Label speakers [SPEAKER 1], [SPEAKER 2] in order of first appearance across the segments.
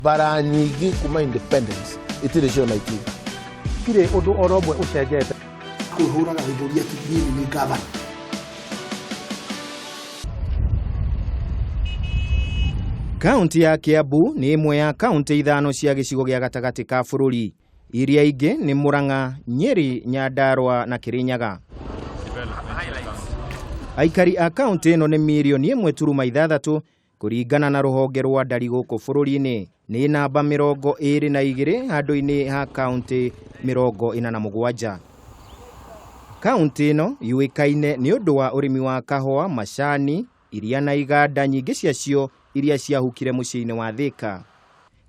[SPEAKER 1] bara nyingi kuma independence itire cio na iki
[SPEAKER 2] kire undu oromwe ucenjete
[SPEAKER 3] kuhuraga githuria tibini ni gavana.
[SPEAKER 4] Kaunti ya Kiambu ni imwe ya kaunti ithano cia gicigo gia gatagati ka bururi. Iria ingi ni Murang'a, Nyeri, Nyandarua na Kirinyaga. Aikari a kaunti ino ni milioni 1.6 kuringana na ruhonge rwa ndari guku bururi-ini. Ni namba 22 handu-ini ha kaunti 47. Kaunti ino yuikaine ni undu wa urimi wa kahua, macani, iria na iganda nyingi ciacio iria ciahukire muciĩ-inĩ wa Thika.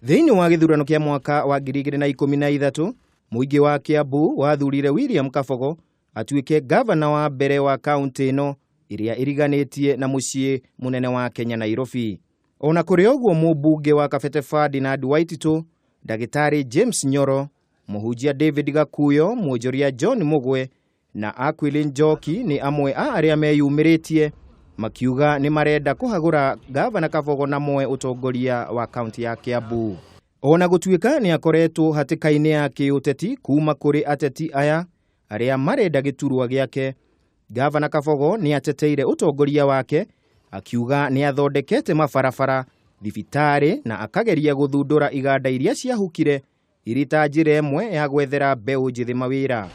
[SPEAKER 4] Thĩinĩ wa gĩthurano kĩa mwaka wa 2013, mũingĩ wa Kiambu wathurire William Kabogo atuĩke gavana wa mbere wa kaunti ĩno iria iriganĩtie na muciĩ munene wa Kenya Nairobi. Ona kũrĩ ũguo mũmbunge wa Kabete Ferdinand Waititu, Ndagĩtarĩ James Nyoro, mũhunjia David Gakuyo, mwonjoria John Mugwe na Aquilin Njoki ni amwe a arĩa meyumĩrĩtie makiuga ni marenda kuhagura gavana Kabogo na moe utongoria wa kaunti ya Kiambu. Ona gutuika ni akoretwo hatikaine ya kiuteti kuma kuri ateti aya aria marenda giturwa giake. Gavana Kabogo ni ateteire utongoria wake akiuga ni athondekete mabarabara, thibitari na akageria guthundura iganda iria ciahukire irita njira imwe ya gwethera mbeũ njithi mawira.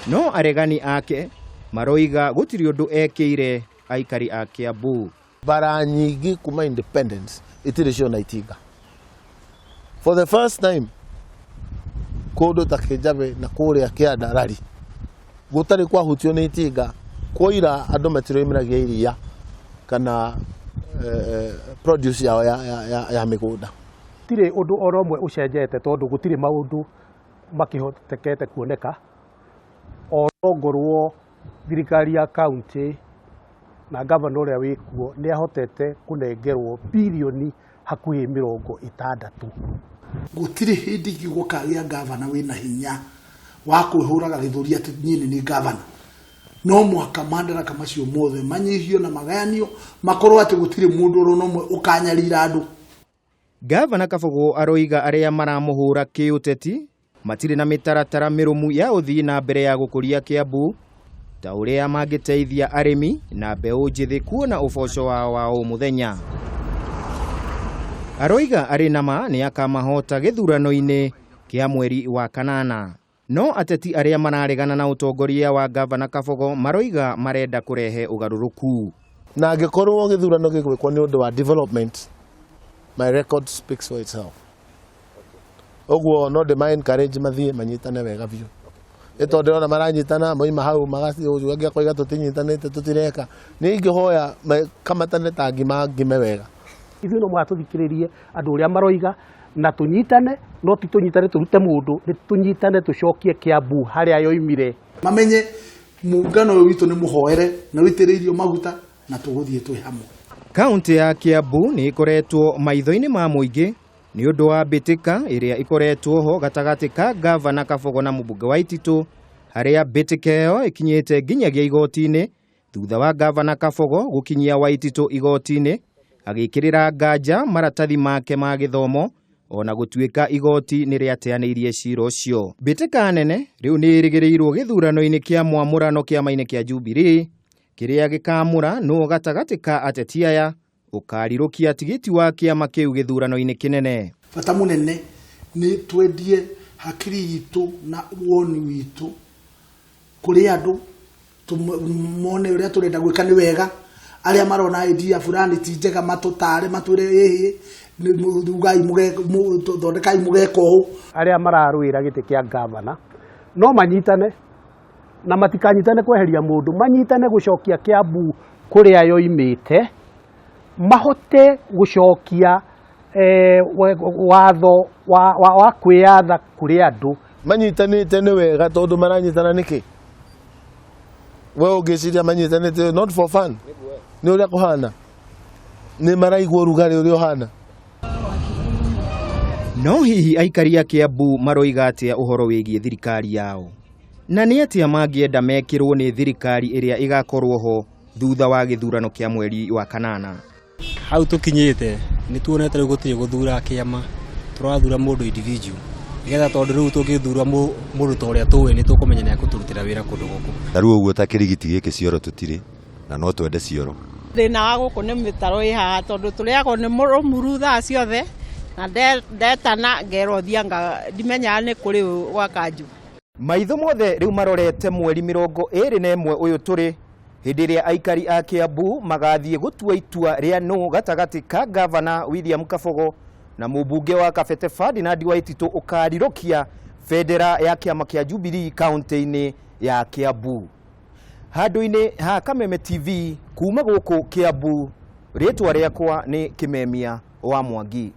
[SPEAKER 4] No aregani ake maroiga gutiri undu ekeire aikari a Kiambu.
[SPEAKER 1] Bara nyingi kuma independence itire cio na itinga. For the first time kundu ta Kijabe na kuria Kiandarari gutari kwahutio ni itinga. Koira andu matiroimiragia iria kana produce yao ya migunda.
[SPEAKER 2] Tire undu oromwe ucenjete tondu gutire maundu makihotekete kuoneka orongorwo thirikari ya kaunti na gavana uria wikuo ni ahotete kunengerwo bilioni hakuhi 60.
[SPEAKER 3] Gutire hindi gigukagia gavana wina hinya wa kwihuraga githuria tinyini ni gavana. No mwaka madaraka macio mothe manyihio na magayanio makorwo ati gutire mundu uronomwe ukanyarira andu.
[SPEAKER 4] Gavana Kabogo aroiga aria maramuhura kiuteti matire na mitaratara mirumu ya uthii na mbere ya gukuria Kiambu ta uria mangiteithia arimi na mbeũ njithi kuona uboco wa o muthenya. Aroiga arinama ni akamahota githurano-ini kia mweri wa kanana. No ateti aria mararegana na utongoria wa gavana Kabogo maroiga marenda kurehe ugaruruku.
[SPEAKER 1] Na angikorwo githurano gigwikwo ni undu wa development, my record speaks for itself. Ogwo no de encourage mathie manyitane wega biu. Eto ndona maranyitana moima hau magasi ujuagia koiga tutinyitanite tutireka. Ni ingihoya kamatane tangi mangime wega.
[SPEAKER 2] Ithuĩ no mwatuthikiririe andu uria maroiga na tunyitane, no titunyitane turute mundu, ni tunyitane tucokie Kiambu haria yoimire.
[SPEAKER 3] Mamenye muungano uyu witu ni muhoere na witiriirio maguta na tuguthie twi hamwe.
[SPEAKER 4] Kaunti ya Kiambu ni ikoretwo maitho-ini ma muingi ni undu wa bitika iria ikoretwo ho gatagati ka gavana Kabogo na mũmbunge Waititu, haria bitika ĩyo ikinyite nginyagia igoti-ini thutha wa gavana Kabogo gukinyia Waititu igoti-ini agikirira nganja maratathi make ma githomo ona gutuika igoti ni riateanĩirie cira ũcio. Bitika nene riu ni irigirirwo githurano-ini kia mwamũrano kiama-ini kia Jubilee kiria gikamura no gatagati ka ateti aya ukarirukia tigiti wa kiama kiu githurano-ini kinene.
[SPEAKER 3] Bata munene ni twendie hakiri itu na woni witu kuri andu tumone uria turenda gwika ni wega. Aria marona idea fulani tijega matutare matwire ehe ugai thondekai mugeko hu. Aria
[SPEAKER 2] mararwira giti kia gavana no manyitane na matikanyitane kweheria mundu, manyitane gucokia Kiambu kuria yoimite, mahote gucokia watho wa kwiyatha kuri andu.
[SPEAKER 1] Manyitanite ni wega tondu maranyitana niki? We ugiciria manyitanite not for fun. Ni uria kuhana. Ni maraigwo rugari uria hana.
[SPEAKER 4] No hihi aikari a Kiambu maroiga atia uhoro wigie thirikari yao. Na ni atia mangienda mekirwo ni thirikari iria igakorwo ho thutha wa githurano kia mweri wa kanana.
[SPEAKER 5] hau tukinyite ni tuonete riu gutiri guthura kiama turathura mundu individual nigetha tondu riu tungithura mundu ta uria tuwe ni tukumenya ni akuturutira wira kundu guku
[SPEAKER 6] taru uguo ta kirigiti giki cioro tutire na no twende cioro
[SPEAKER 7] thina wa guku ni mitaro ihaha tondu turiagwo ni murumuru thaa ciothe na ndetana ngerwo thianga ndimenya ni kuri gwa kanju
[SPEAKER 4] maitho mothe riu marorete mweri 21 uyu turi hindi iria aikari a Kiambu magathie gutua itua ria no gatagati ka gavana William Kabogo na mubunge wa Kabete Ferdinand Waititu ukarirokia federa ya kiama kia Jubilee kaunti-ini ya Kiambu. Handu-ini ha Kameme TV kuma guku Kiambu, ritwa riakwa ni Kimemia wa Mwangi.